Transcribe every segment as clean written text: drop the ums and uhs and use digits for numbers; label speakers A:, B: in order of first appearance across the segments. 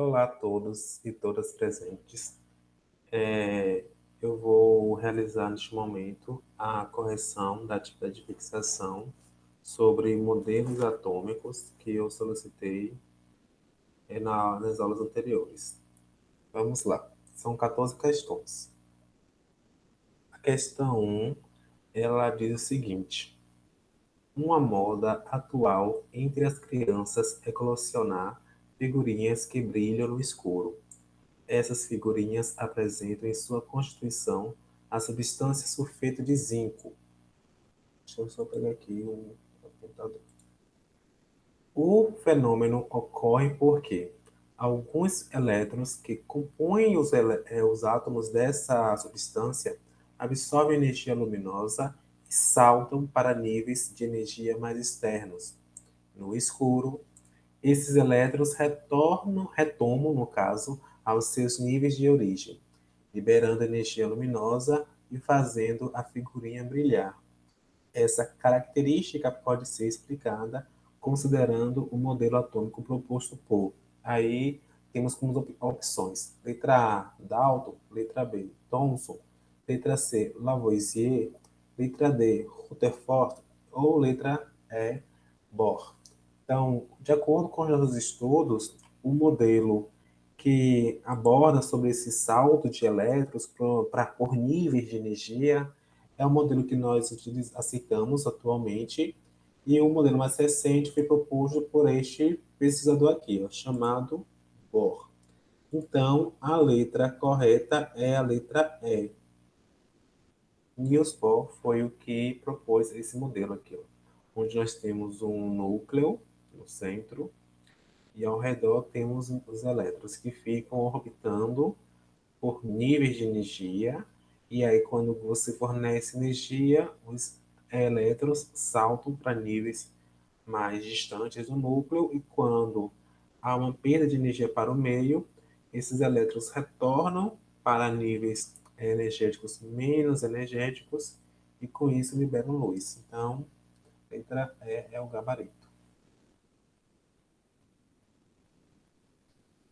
A: Olá a todos e todas presentes. É, eu vou realizar neste momento a correção da atividade de fixação sobre modelos atômicos que eu solicitei nas aulas anteriores. Vamos lá. São 14 questões. A questão 1, ela diz o seguinte: uma moda atual entre as crianças é colecionar figurinhas que brilham no escuro. Essas figurinhas apresentam em sua constituição a substância sulfeto de zinco. Deixa eu só pegar aqui o apontador. O fenômeno ocorre porque alguns elétrons que compõem os átomos dessa substância absorvem energia luminosa e saltam para níveis de energia mais externos. No escuro, esses elétrons retomam, no caso, aos seus níveis de origem, liberando energia luminosa e fazendo a figurinha brilhar. Essa característica pode ser explicada considerando o modelo atômico proposto por. Aí temos como opções: letra A, Dalton; letra B, Thomson; letra C, Lavoisier; letra D, Rutherford; ou letra E, Bohr. Então, de acordo com os nossos estudos, o modelo que aborda sobre esse salto de elétrons por níveis de energia é o modelo que nós aceitamos atualmente, e o modelo mais recente foi proposto por este pesquisador aqui, ó, chamado Bohr. Então, a letra correta é a letra E. Niels Bohr foi o que propôs esse modelo aqui, ó, onde nós temos um núcleo no centro, e ao redor temos os elétrons que ficam orbitando por níveis de energia, e aí quando você fornece energia, os elétrons saltam para níveis mais distantes do núcleo, e quando há uma perda de energia para o meio, esses elétrons retornam para níveis energéticos menos energéticos, e com isso liberam luz. Então, letra E é o gabarito.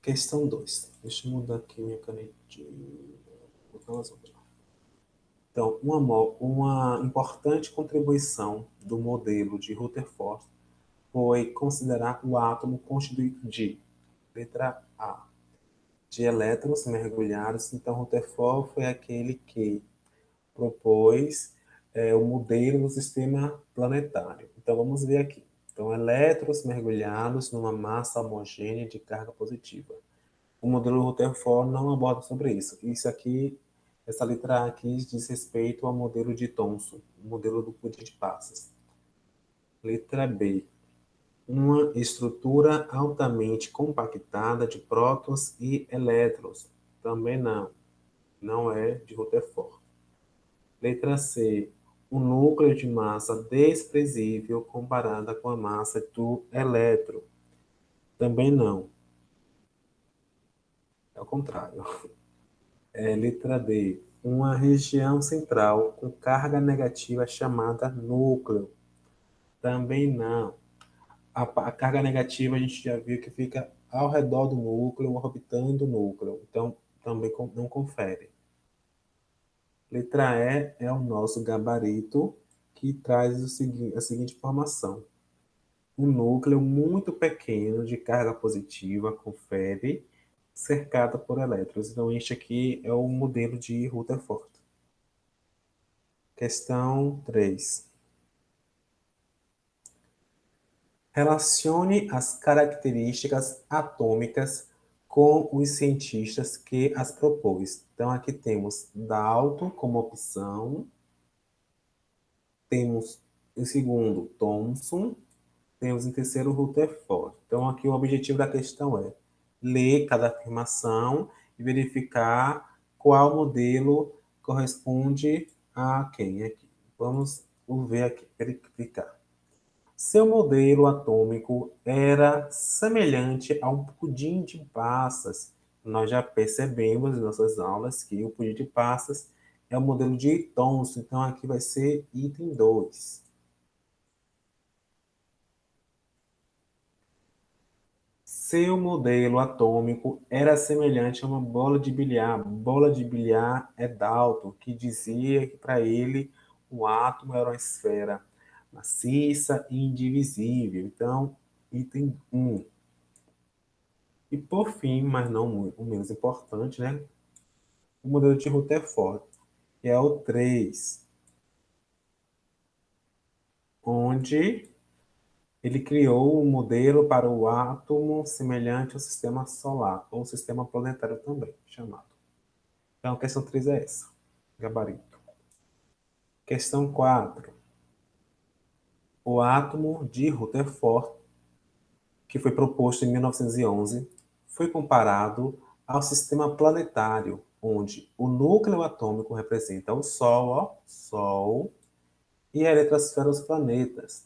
A: Questão 2. Deixa eu mudar aqui minha canetinha. Vou botar umas outras. Então, uma importante contribuição do modelo de Rutherford foi considerar o átomo constituído de, letra A, de elétrons mergulhados. Então, Rutherford foi aquele que propôs o modelo do sistema planetário. Então, vamos ver aqui. Então, elétrons mergulhados numa massa homogênea de carga positiva. O modelo Rutherford não aborda sobre isso. Isso aqui, essa letra A aqui diz respeito ao modelo de Thomson, o modelo do pudim de passas. Letra B. Uma estrutura altamente compactada de prótons e elétrons. Também não. Não é de Rutherford. Letra C. Um núcleo de massa desprezível comparada com a massa do elétron. Também não. É o contrário. Letra D. Uma região central com carga negativa chamada núcleo. Também não. A carga negativa a gente já viu que fica ao redor do núcleo, orbitando o núcleo. Então, também não confere. Letra E é o nosso gabarito, que traz a seguinte informação. Um núcleo muito pequeno de carga positiva confere, cercada por elétrons. Então, este aqui é o modelo de Rutherford. Questão 3. Relacione as características atômicas com os cientistas que as propôs. Então, aqui temos Dalton como opção, temos em segundo Thomson, temos em terceiro Rutherford. Então, aqui o objetivo da questão é ler cada afirmação e verificar qual modelo corresponde a quem aqui. Vamos ver aqui, verificar. Seu modelo atômico era semelhante a um pudim de passas. Nós já percebemos em nossas aulas que o pudim de passas é o modelo de Thomson, então aqui vai ser item 2. Seu modelo atômico era semelhante a uma bola de bilhar. Bola de bilhar é Dalton, que dizia que para ele o átomo era uma esfera maciça e indivisível. Então, item 1. E por fim, mas não o menos importante, né? O modelo de Rutherford, que é o 3, onde ele criou um modelo para o átomo semelhante ao sistema solar, ou sistema planetário também, chamado. Então, a questão 3 é essa, gabarito. Questão 4. O átomo de Rutherford, que foi proposto em 1911, foi comparado ao sistema planetário, onde o núcleo atômico representa o Sol, ó, Sol, e a eletrosfera os planetas.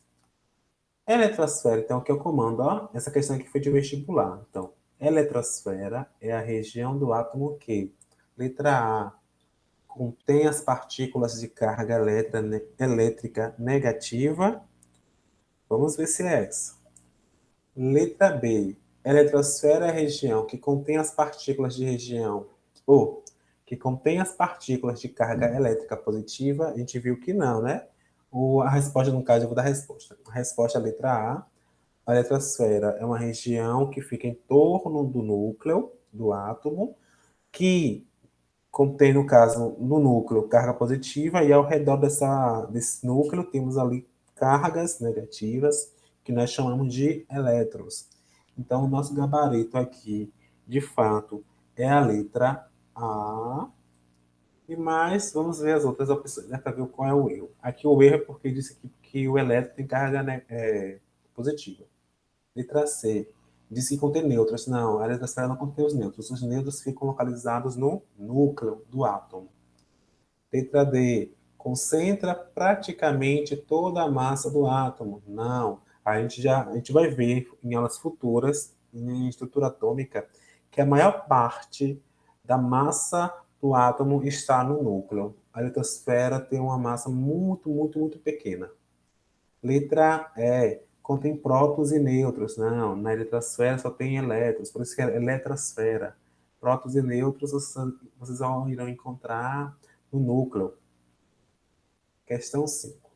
A: Eletrosfera, então, que é o comando, ó, essa questão aqui foi de vestibular. Então, eletrosfera é a região do átomo que, letra A, contém as partículas de carga elétrica negativa. Vamos ver se é essa. Letra B, eletrosfera é a região que contém as partículas de região, ou que contém as partículas de carga elétrica positiva. A gente viu que não, né? A resposta, no caso, eu vou dar a resposta. A resposta é a letra A. A eletrosfera é uma região que fica em torno do núcleo do átomo, que contém, no caso, no núcleo, carga positiva, e ao redor desse núcleo temos ali cargas negativas, que nós chamamos de elétrons. Então, o nosso gabarito aqui, de fato, é a letra A, e mais, vamos ver as outras opções, né, para ver qual é o erro. Aqui o erro é porque disse que o elétron tem carga, né, positiva. Letra C. Diz que contém nêutrons. Não, a eletrosfera não contém os nêutrons. Os nêutrons ficam localizados no núcleo do átomo. Letra D. Concentra praticamente toda a massa do átomo. Não. A gente vai ver em aulas futuras, em estrutura atômica, que a maior parte da massa do átomo está no núcleo. A eletrosfera tem uma massa muito, muito, muito pequena. Letra E, contém prótons e nêutrons. Não, na eletrosfera só tem elétrons, por isso que é eletrosfera. Prótons e nêutrons vocês irão encontrar no núcleo. Questão 5.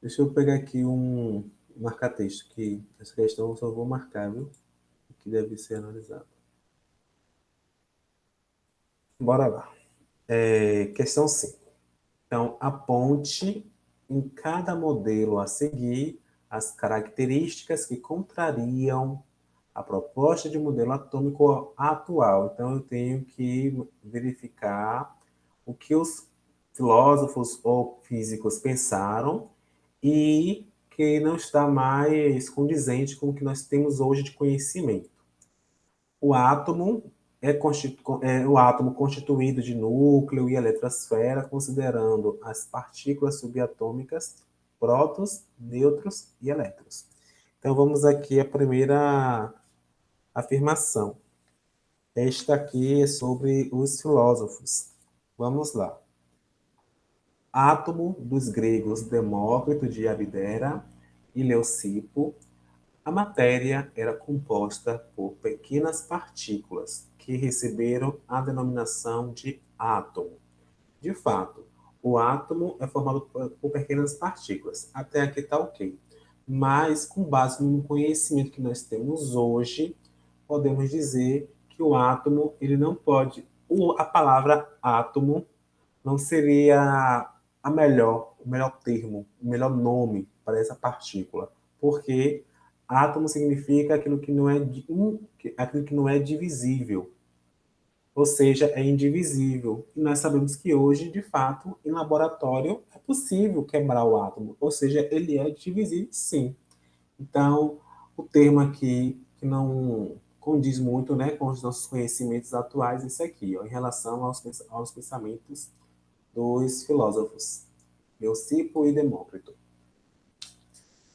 A: Deixa eu pegar aqui um marca-texto, que essa questão eu só vou marcar, viu? Que deve ser analisado. Bora lá. Questão 5. Então, aponte em cada modelo a seguir as características que contrariam a proposta de modelo atômico atual. Então, eu tenho que verificar o que os filósofos ou físicos pensaram e que não está mais condizente com o que nós temos hoje de conhecimento. O átomo é o átomo constituído de núcleo e eletrosfera, considerando as partículas subatômicas, prótons, nêutrons e elétrons. Então, vamos aqui à primeira afirmação. Esta aqui é sobre os filósofos. Vamos lá. Átomo dos gregos Demócrito de Abdera e Leucipo, a matéria era composta por pequenas partículas que receberam a denominação de átomo. De fato, o átomo é formado por pequenas partículas. Até aqui está ok. Mas, com base no conhecimento que nós temos hoje, podemos dizer que o átomo, ele não pode... A palavra átomo não seria o melhor termo, o melhor nome para essa partícula, porque átomo significa aquilo que não é divisível, ou seja, é indivisível. E nós sabemos que hoje, de fato, em laboratório, é possível quebrar o átomo, ou seja, ele é divisível, sim. Então, o termo aqui, que não condiz muito, né, com os nossos conhecimentos atuais, é esse aqui, ó, em relação aos pensamentos dos filósofos, Leucipo e Demócrito.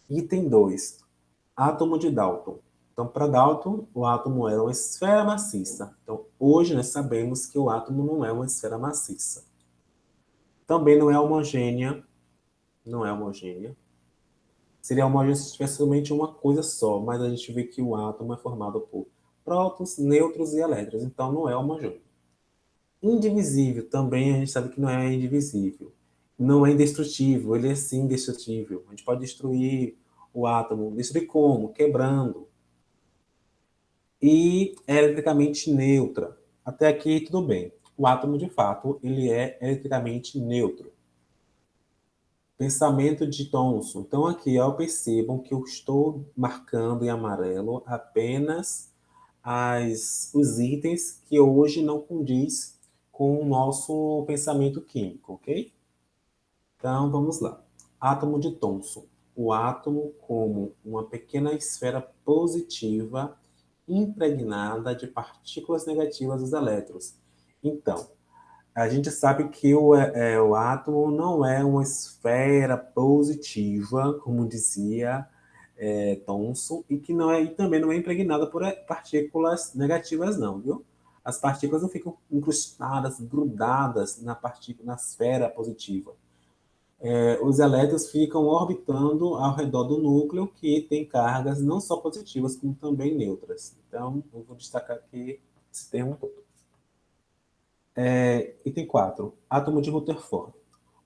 A: Item 2. Átomo de Dalton. Então, para Dalton, o átomo era uma esfera maciça. Então, hoje nós sabemos que o átomo não é uma esfera maciça. Também não é homogênea, Seria homogêneo se tivesse somente uma coisa só, mas a gente vê que o átomo é formado por prótons, nêutrons e elétrons, então não é homogêneo. Indivisível também a gente sabe que não é indivisível. Não é indestrutível, ele é sim indestrutível. A gente pode destruir o átomo. Destruir como? Quebrando. E é eletricamente neutra. Até aqui tudo bem. O átomo, de fato, ele é eletricamente neutro. Pensamento de Thomson. Então, aqui, ó, percebam que eu estou marcando em amarelo apenas os itens que hoje não condiz com o nosso pensamento químico, ok? Então, vamos lá. Átomo de Thomson. O átomo como uma pequena esfera positiva impregnada de partículas negativas dos elétrons. Então, a gente sabe que o átomo não é uma esfera positiva, como dizia Thomson, e que não é, e também não é impregnada por partículas negativas, não, viu? As partículas não ficam incrustadas, grudadas na esfera positiva. Os elétrons ficam orbitando ao redor do núcleo, que tem cargas não só positivas, como também neutras. Então, eu vou destacar aqui esse termo todo. Item 4. Átomo de Rutherford.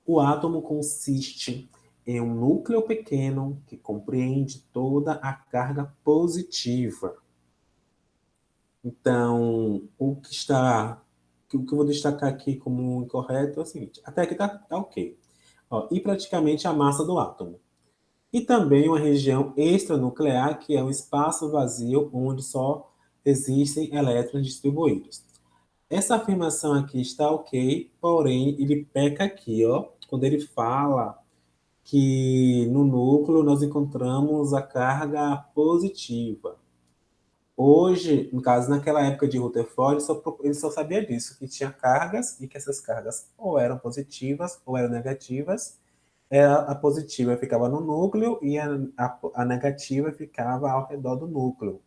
A: O átomo consiste em um núcleo pequeno que compreende toda a carga positiva. Então, o que eu vou destacar aqui como incorreto é o seguinte: até aqui tá ok. Ó, e praticamente a massa do átomo. E também uma região extranuclear, que é um espaço vazio onde só existem elétrons distribuídos. Essa afirmação aqui está ok, porém ele peca aqui, ó, quando ele fala que no núcleo nós encontramos a carga positiva. Hoje, no caso, naquela época de Rutherford, ele só sabia disso, que tinha cargas e que essas cargas ou eram positivas ou eram negativas. A positiva ficava no núcleo e a negativa ficava ao redor do núcleo.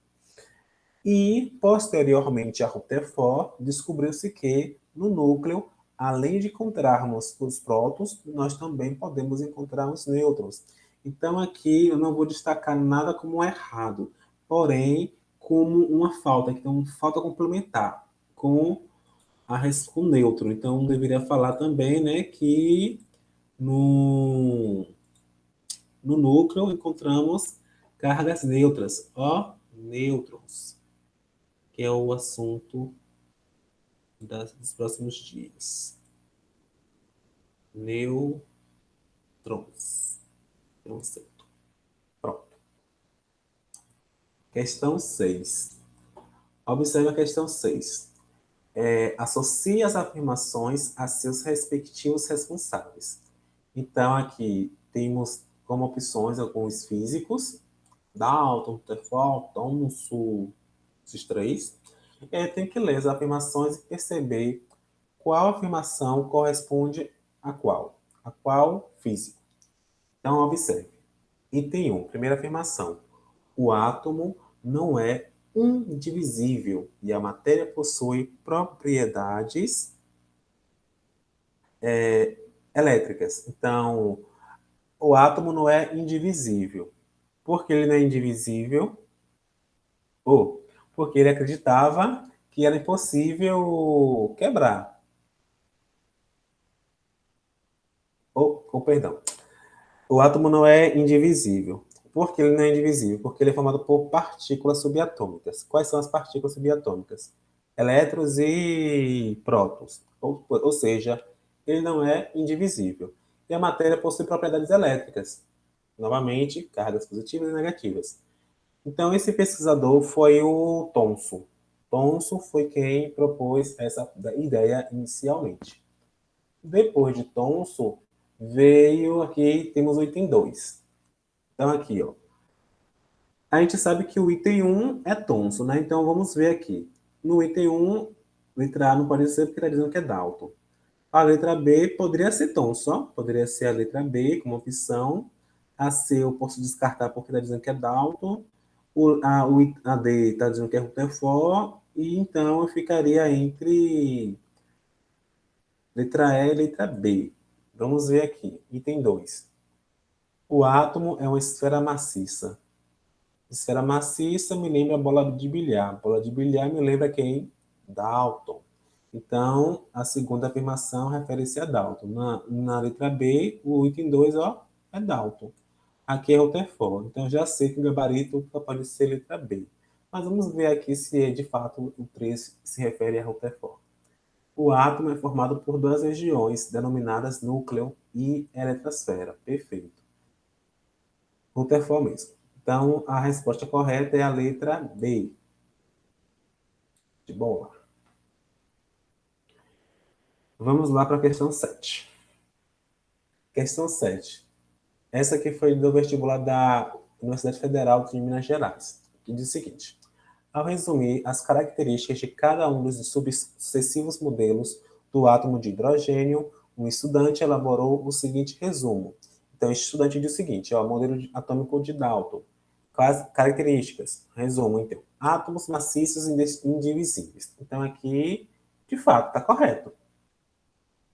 A: E, posteriormente a Rutherford, descobriu-se que no núcleo, além de encontrarmos os prótons, nós também podemos encontrar os nêutrons. Então, aqui eu não vou destacar nada como errado, porém, como uma falta, então, falta complementar com o nêutron. Então, deveria falar também, né, que no, no núcleo encontramos cargas neutras, ó, nêutrons, que é o assunto dos próximos dias. Neutrons. Então, certo. Pronto. Questão 6. Observe a questão 6. Associe as afirmações a seus respectivos responsáveis. Então, aqui temos como opções alguns físicos, Dalton, Rutherford, Thomson, esses três. Tem que ler as afirmações e perceber qual afirmação corresponde a qual. A qual físico. Então, observe. Item 1, primeira afirmação. O átomo não é indivisível e a matéria possui propriedades elétricas. Então, o átomo não é indivisível. Por que ele não é indivisível? Ou porque ele acreditava que era impossível quebrar. Perdão. O átomo não é indivisível. Por que ele não é indivisível? Porque ele é formado por partículas subatômicas. Quais são as partículas subatômicas? Elétrons e prótons. Ou seja, ele não é indivisível. E a matéria possui propriedades elétricas. Novamente, cargas positivas e negativas. Então, esse pesquisador foi o Thomson. Thomson foi quem propôs essa ideia inicialmente. Depois de Thomson, veio aqui, temos o item 2. Então, aqui, ó. A gente sabe que o item 1 é Thomson, né? Então, vamos ver aqui. No item 1, letra A não pode ser porque está dizendo que é Dalton. A letra B poderia ser Thomson, poderia ser a letra B como opção. A C eu posso descartar porque está dizendo que é Dalton. A D está dizendo que é Rutherford. E então eu ficaria entre letra E e letra B. Vamos ver aqui. Item 2. O átomo é uma esfera maciça. Esfera maciça me lembra bola de bilhar. Bola de bilhar me lembra quem? Dalton. Então, a segunda afirmação refere-se a Dalton. Na letra B, o item 2, ó, é Dalton. Aqui é Rutherford. Então, já sei que o gabarito só pode ser letra B. Mas vamos ver aqui se de fato o 3 se refere a Rutherford. O átomo é formado por duas regiões, denominadas núcleo e eletrosfera. Perfeito. Rutherford mesmo. Então, a resposta correta é a letra B, de bola. Vamos lá para a questão 7. Questão 7. Essa aqui foi do vestibular da Universidade Federal de Minas Gerais, que diz o seguinte: ao resumir as características de cada um dos sucessivos modelos do átomo de hidrogênio, um estudante elaborou o seguinte resumo. Então, o estudante diz o seguinte, ó, modelo atômico de Dalton. Características, resumo, então. Átomos maciços e indivisíveis. Então, aqui, de fato, está correto.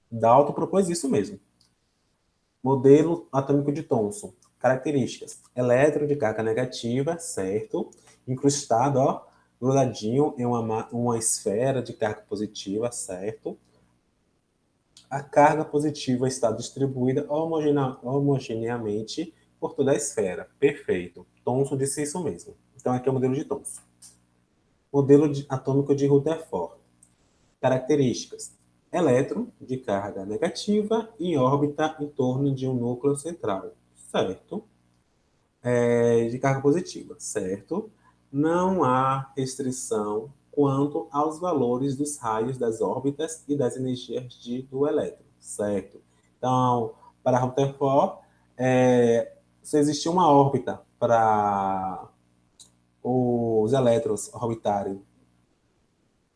A: Dalton propôs isso mesmo. Modelo atômico de Thomson. Características. Elétron de carga negativa, certo? Incrustado, ó, grudadinho em uma esfera de carga positiva, certo? A carga positiva está distribuída homogeneamente por toda a esfera. Perfeito. Thomson disse isso mesmo. Então, aqui é o modelo de Thomson. Modelo atômico de Rutherford. Características. Elétron de carga negativa em órbita em torno de um núcleo central, certo? De carga positiva, certo? Não há restrição quanto aos valores dos raios das órbitas e das energias do elétron, certo? Então, para Rutherford, se existir uma órbita para os elétrons orbitarem,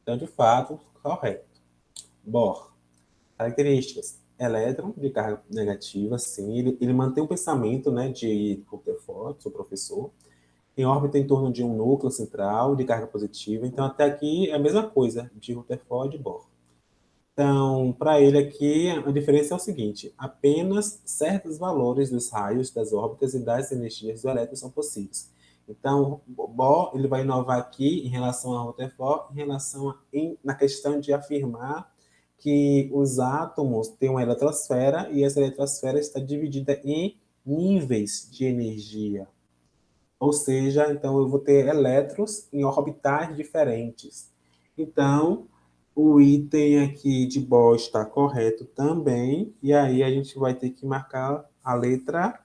A: então, de fato, correto. Bohr. Características. Elétron de carga negativa, sim. Ele mantém o pensamento, né, de Rutherford, seu professor, em órbita em torno de um núcleo central de carga positiva. Então, até aqui é a mesma coisa de Rutherford e Bohr. Então, para ele aqui, a diferença é o seguinte: apenas certos valores dos raios das órbitas e das energias do elétron são possíveis. Então, Bohr ele vai inovar aqui em relação a Rutherford, em relação na questão de afirmar que os átomos têm uma eletrosfera e essa eletrosfera está dividida em níveis de energia. Ou seja, então eu vou ter elétrons em orbitais diferentes. Então, o item aqui de Bohr está correto também, e aí a gente vai ter que marcar a letra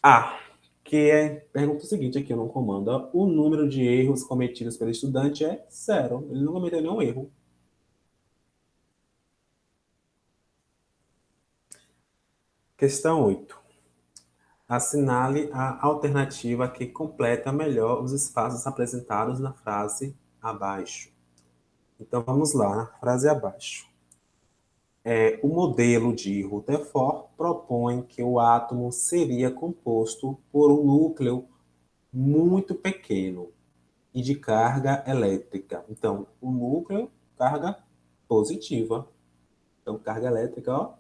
A: A, que pergunta o seguinte aqui no comando: o número de erros cometidos pelo estudante é zero. Ele não cometeu nenhum erro. Questão 8. Assinale a alternativa que completa melhor os espaços apresentados na frase abaixo. Então vamos lá, frase abaixo. O modelo de Rutherford propõe que o átomo seria composto por um núcleo muito pequeno e de carga elétrica. Então, o núcleo, carga positiva. Então, carga elétrica, ó,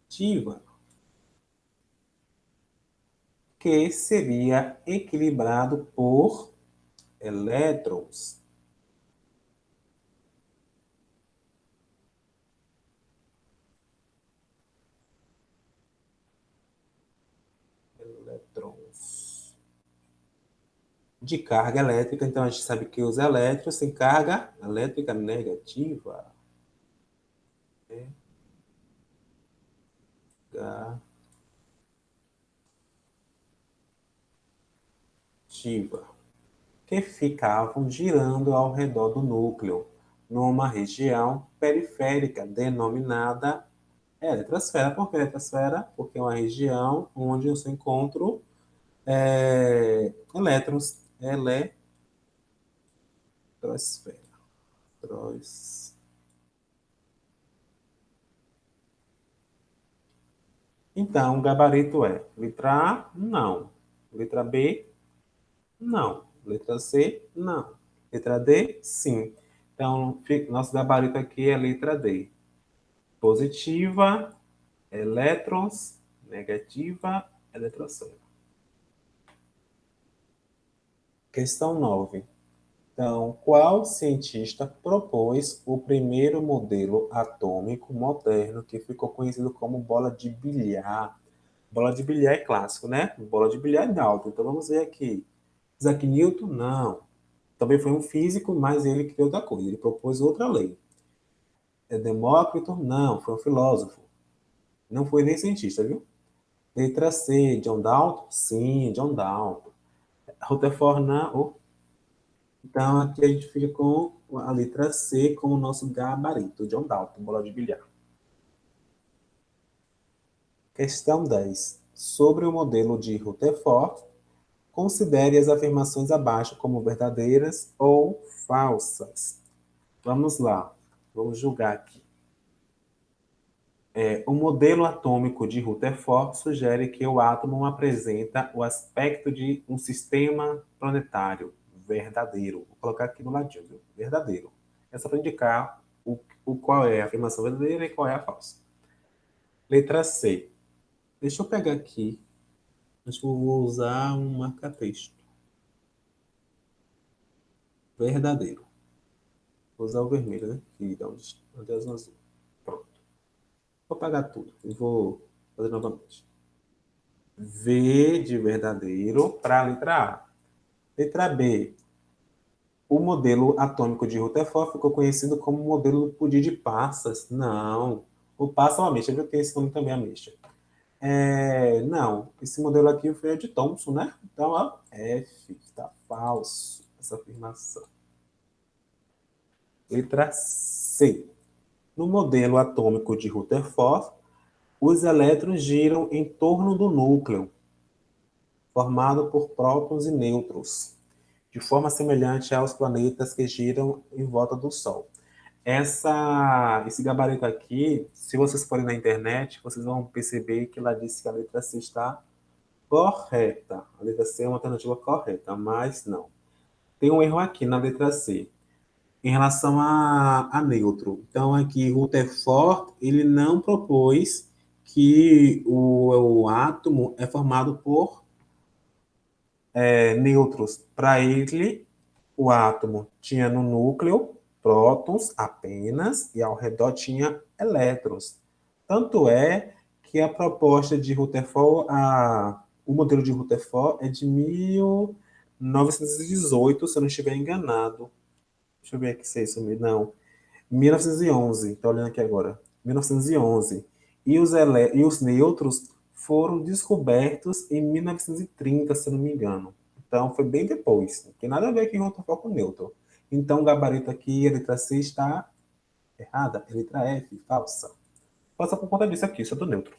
A: positiva, que seria equilibrado por elétrons. Elétrons. De carga elétrica, então a gente sabe que os elétrons têm carga elétrica negativa. Negativa. Que ficavam girando ao redor do núcleo, numa região periférica denominada eletrosfera. Por que eletrosfera? Porque é uma região onde eu só encontro elétrons. Eletrosfera. Então, o gabarito é letra A, não. Letra B, não. Letra C, não. Letra D, sim. Então, nosso gabarito aqui é a letra D. Positiva, elétrons, negativa, eletroceno. Questão 9. Então, qual cientista propôs o primeiro modelo atômico moderno que ficou conhecido como bola de bilhar? Bola de bilhar é clássico, né? Bola de bilhar é Dalton. Então, vamos ver aqui. Isaac Newton? Não. Também foi um físico, mas ele criou outra coisa. Ele propôs outra lei. É Demócrito? Não. Foi um filósofo. Não foi nem cientista, viu? Letra C. John Dalton? Sim, John Dalton. Rutherford? Não. Então, aqui a gente fica com a letra C como o nosso gabarito, John Dalton, bola de bilhar. Questão 10. Sobre o modelo de Rutherford, considere as afirmações abaixo como verdadeiras ou falsas. Vamos lá, vamos julgar aqui. O modelo atômico de Rutherford sugere que o átomo apresenta o aspecto de um sistema planetário verdadeiro. Vou colocar aqui no ladinho, viu? Verdadeiro. É só para indicar qual é a afirmação verdadeira e qual é a falsa. Letra C. Deixa eu pegar aqui. Acho que eu vou usar um marca-texto. Verdadeiro. Vou usar o vermelho, né? Que dá onde é azul. Pronto. Vou apagar tudo e vou fazer novamente. V de verdadeiro para a letra A. Letra B. O modelo atômico de Rutherford ficou conhecido como modelo do pudim de passas. Não. O passa é uma ameixa, viu? Tem esse nome também, ameixa. Não, esse modelo aqui foi de Thomson, né? Então, ó, F, está falso essa afirmação. Letra C. No modelo atômico de Rutherford, os elétrons giram em torno do núcleo, formado por prótons e nêutrons, de forma semelhante aos planetas que giram em volta do Sol. Esse gabarito aqui, se vocês forem na internet, vocês vão perceber que lá diz que a letra C está correta. A letra C é uma alternativa correta, mas não. Tem um erro aqui na letra C, em relação a neutro. Então, aqui, Rutherford, ele não propôs que o átomo é formado por nêutrons. Para ele, o átomo tinha no núcleo prótons apenas e ao redor tinha elétrons. Tanto é que a proposta de Rutherford, o modelo de Rutherford é de 1918, se eu não estiver enganado. Deixa eu ver aqui se é isso mesmo. Não, 1911, estou olhando aqui agora. 1911. E os nêutrons foram descobertos em 1930, se eu não me engano. Então, foi bem depois. Não tem nada a ver com Rutherford com nêutron. Então, o gabarito aqui, a letra C está errada. A letra F, falsa. Falsa por conta disso aqui, isso é do nêutron.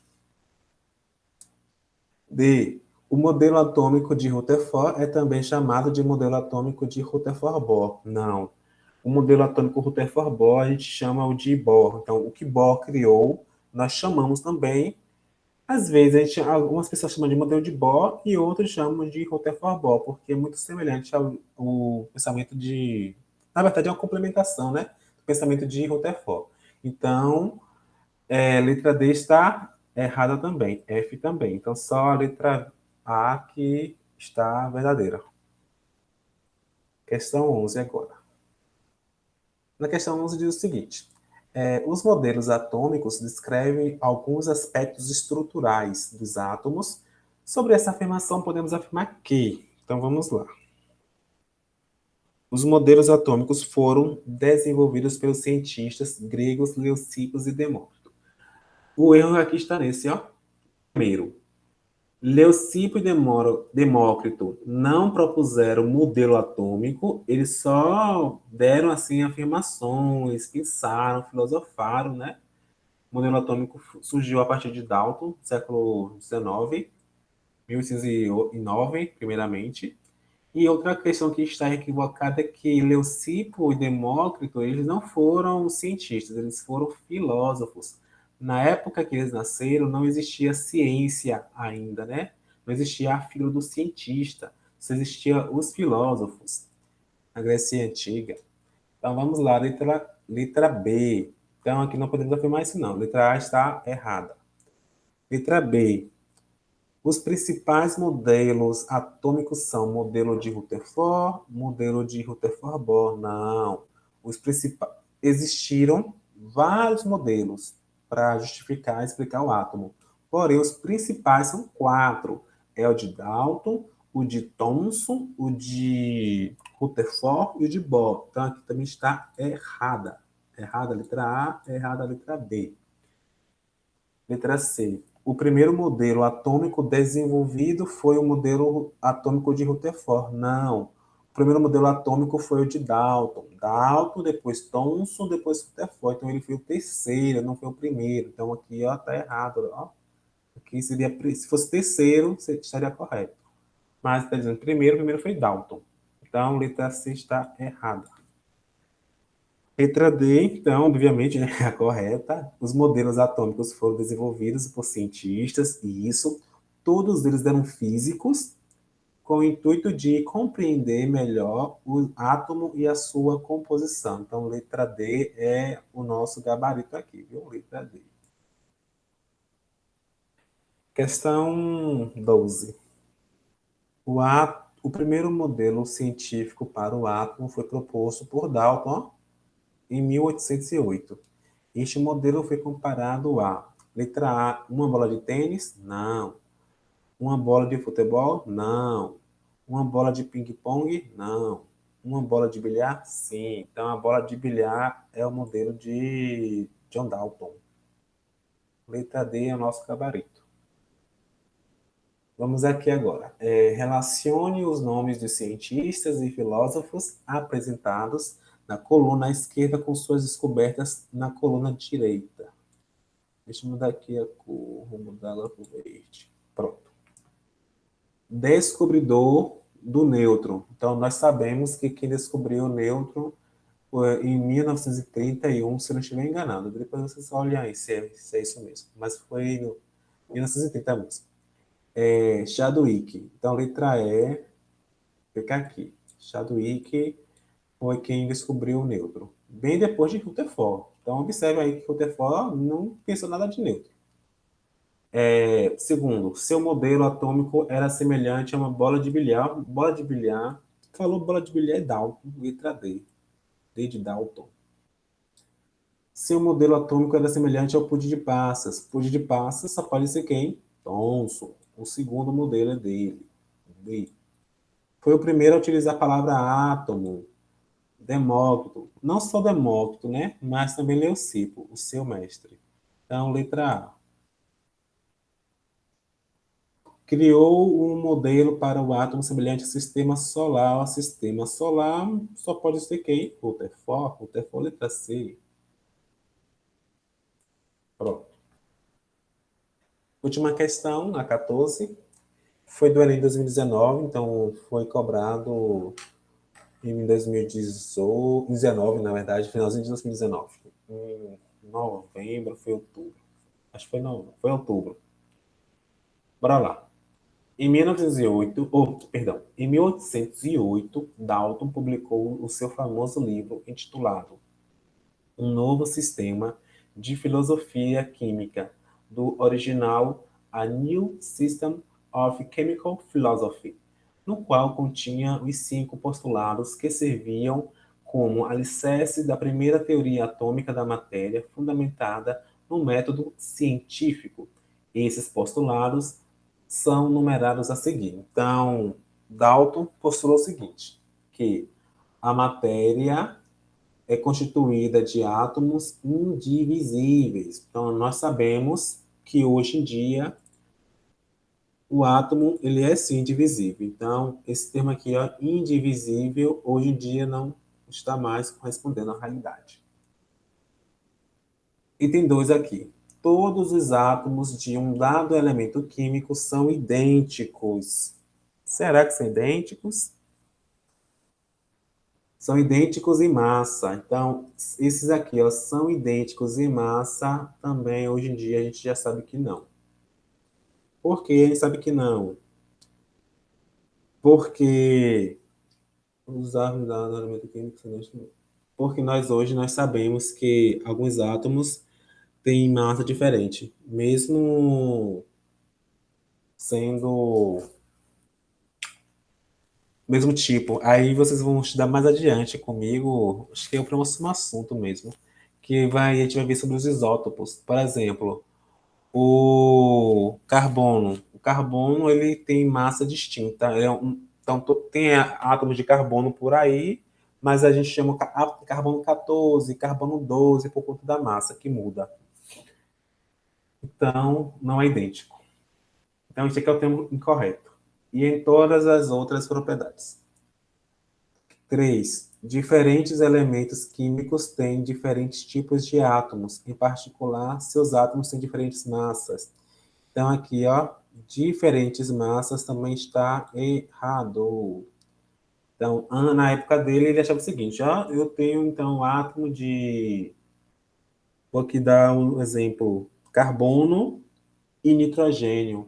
A: D. O modelo atômico de Rutherford é também chamado de modelo atômico de Rutherford-Bohr. Não. O modelo atômico Rutherford-Bohr a gente chama o de Bohr. Então, o que Bohr criou, nós chamamos também. Às vezes, algumas pessoas chamam de modelo de Bohr e outros chamam de Rutherford-Bohr, porque é muito semelhante ao pensamento de... Na verdade, é uma complementação, né? Do pensamento de Rutherford. Então, letra D está errada também. F também. Então, só a letra A que está verdadeira. Questão 11 agora. Na questão 11 diz o seguinte: os modelos atômicos descrevem alguns aspectos estruturais dos átomos. Sobre essa afirmação, podemos afirmar que... Então, vamos lá. Os modelos atômicos foram desenvolvidos pelos cientistas gregos Leucipo e Demócrito. O erro aqui está nesse, ó. Primeiro, Leucipo e Demócrito não propuseram modelo atômico, eles só deram assim afirmações, pensaram, filosofaram, né? O modelo atômico surgiu a partir de Dalton, século XIX, 1809, primeiramente. E outra questão que está equivocada é que Leucipo e Demócrito, eles não foram cientistas, eles foram filósofos. Na época que eles nasceram, não existia ciência ainda, né? Não existia a figura do cientista, só existia os filósofos, na Grécia Antiga. Então, vamos lá, letra B. Então, aqui não podemos afirmar isso, não. Letra A está errada. Letra B. Os principais modelos atômicos são modelo de Rutherford, modelo de Rutherford-Bohr. Não. Os principais existiram vários modelos para justificar e explicar o átomo. Porém, os principais são quatro. É o de Dalton, o de Thomson, o de Rutherford e o de Bohr. Então, aqui também está errada. Errada a letra A, errada a letra B. Letra C. O primeiro modelo atômico desenvolvido foi o modelo atômico de Rutherford. Não. O primeiro modelo atômico foi o de Dalton. Dalton, depois Thomson, depois Rutherford. Então, ele foi o terceiro, não foi o primeiro. Então, aqui, ó, tá errado, ó. Aqui seria, se fosse terceiro, estaria correto. Mas está dizendo primeiro, o primeiro foi Dalton. Então, letra C está errada. Letra D, então, obviamente, né, a correta. Os modelos atômicos foram desenvolvidos por cientistas, e isso, todos eles eram físicos, com o intuito de compreender melhor o átomo e a sua composição. Então, letra D é o nosso gabarito aqui, viu? Letra D. Questão 12. O primeiro modelo científico para o átomo foi proposto por Dalton em 1808. Este modelo foi comparado a letra A, uma bola de tênis? Não. Uma bola de futebol? Não. Uma bola de ping-pong? Não. Uma bola de bilhar? Sim. Então, a bola de bilhar é o modelo de John Dalton. Letra D é o nosso gabarito. Vamos aqui agora. Relacione os nomes dos cientistas e filósofos apresentados na coluna esquerda com suas descobertas na coluna direita. Deixa eu mudar aqui a cor, vou mudar agora para o verde. Pronto. Descobridor do nêutron. Então, nós sabemos que quem descobriu o nêutron foi em 1931, se eu não estiver enganado. Depois vocês olhem aí se é isso mesmo. Mas foi em 1930 mesmo. Chadwick. Então, letra E, fica aqui. Chadwick foi quem descobriu o nêutron. Bem depois de Rutherford. Então, observe aí que Rutherford não pensou nada de nêutron. Segundo, seu modelo atômico era semelhante a uma bola de bilhar. Bola de bilhar. Falou bola de bilhar é Dalton, letra D. D de Dalton. Seu modelo atômico era semelhante ao pudim de passas. Pudim de passas só pode ser quem? Thomson. O segundo modelo é dele. D. Foi o primeiro a utilizar a palavra átomo. Demócrito. Não só Demócrito, né? Mas também Leucipo, o seu mestre. Então, letra A. Criou um modelo para o átomo semelhante ao sistema solar. O sistema solar só pode ser quem? Rutherford. Rutherford, letra C. Pronto. Última questão, a 14. Foi do Enem 2019, então foi cobrado em 2019, na verdade, finalzinho de 2019. Em novembro, foi outubro. Acho que foi, não, foi outubro. Bora lá. Em 1908, perdão, em 1808, Dalton publicou o seu famoso livro intitulado Um Novo Sistema de Filosofia Química, do original A New System of Chemical Philosophy, no qual continha os 5 postulados que serviam como alicerce da primeira teoria atômica da matéria, fundamentada no método científico. Esses postulados são numerados a seguir. Então, Dalton postulou o seguinte, que a matéria é constituída de átomos indivisíveis. Então, nós sabemos que hoje em dia o átomo ele é sim indivisível. Então, esse termo aqui, ó, indivisível, hoje em dia não está mais correspondendo à realidade. Item 2 aqui. Todos os átomos de um dado elemento químico são idênticos. Será que são idênticos? São idênticos em massa. Então, esses aqui, ó, são idênticos em massa, também hoje em dia a gente já sabe que não. Por que a gente sabe que não? Porque os átomos da elemento químico são idênticos. porque nós sabemos que alguns átomos têm massa diferente, mesmo sendo mesmo tipo. Aí vocês vão estudar mais adiante comigo, acho que é o próximo assunto mesmo, que vai, a gente vai ver sobre os isótopos. Por exemplo, o carbono. O carbono ele tem massa distinta. Então tem átomos de carbono por aí, mas a gente chama carbono 14, carbono 12 por conta da massa que muda. Então não é idêntico. Então esse aqui é o termo incorreto. E em todas as outras propriedades. 3. Diferentes elementos químicos têm diferentes tipos de átomos, em particular, seus átomos têm diferentes massas. Então, aqui, ó, diferentes massas também está errado. Então, na época dele, ele achava o seguinte, ó, eu tenho, então, átomo de... Vou aqui dar um exemplo, carbono e nitrogênio.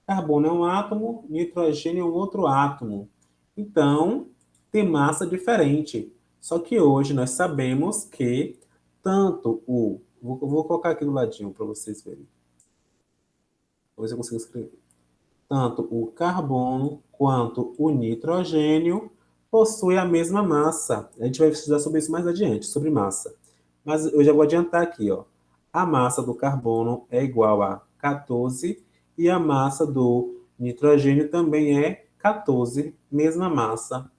A: Carbono é um átomo, nitrogênio é um outro átomo. Então, tem massa diferente. Só que hoje nós sabemos que tanto o... vou colocar aqui do ladinho para vocês verem. Depois eu consigo escrever. Tanto o carbono quanto o nitrogênio possuem a mesma massa. A gente vai estudar sobre isso mais adiante, sobre massa. Mas eu já vou adiantar aqui, ó. A massa do carbono é igual a 14 e a massa do nitrogênio também é 14, mesma massa.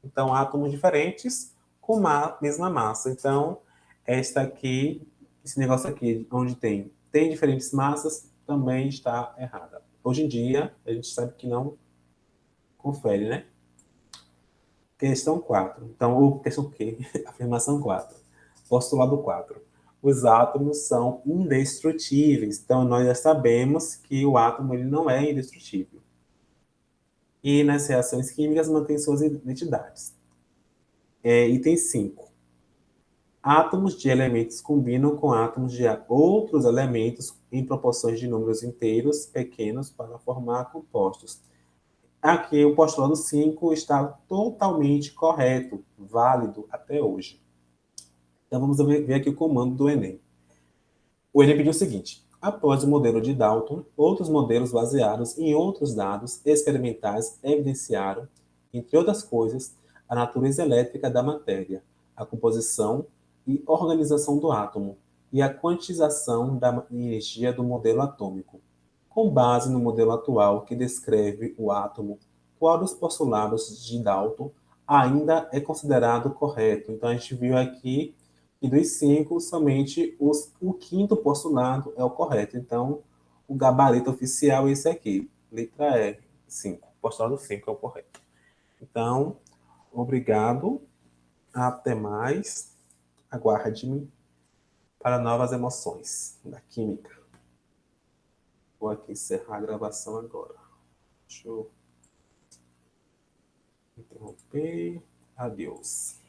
A: Então, átomos diferentes com a mesma massa. Então, esta aqui, esse negócio aqui, onde tem diferentes massas, também está errada. Hoje em dia, a gente sabe que não confere, né? Questão 4. Então, ou questão Q, afirmação 4. Postulado 4. Os átomos são indestrutíveis. Então, nós já sabemos que o átomo ele não é indestrutível. E nas reações químicas mantém suas identidades. Item 5. Átomos de elementos combinam com átomos de outros elementos em proporções de números inteiros pequenos para formar compostos. Aqui o postulado 5 está totalmente correto, válido até hoje. Então vamos ver aqui o comando do Enem. O Enem pediu o seguinte: após o modelo de Dalton, outros modelos baseados em outros dados experimentais evidenciaram, entre outras coisas, a natureza elétrica da matéria, a composição e organização do átomo e a quantização da energia do modelo atômico. Com base no modelo atual que descreve o átomo, qual dos postulados de Dalton ainda é considerado correto? Então, a gente viu aqui que dos 5, somente o quinto postulado é o correto. Então, o gabarito oficial é esse aqui, letra E, 5. Postulado 5 é o correto. Então, obrigado, até mais, aguarde-me para novas emoções da química. Vou aqui encerrar a gravação agora. Deixa eu interromper. Adeus.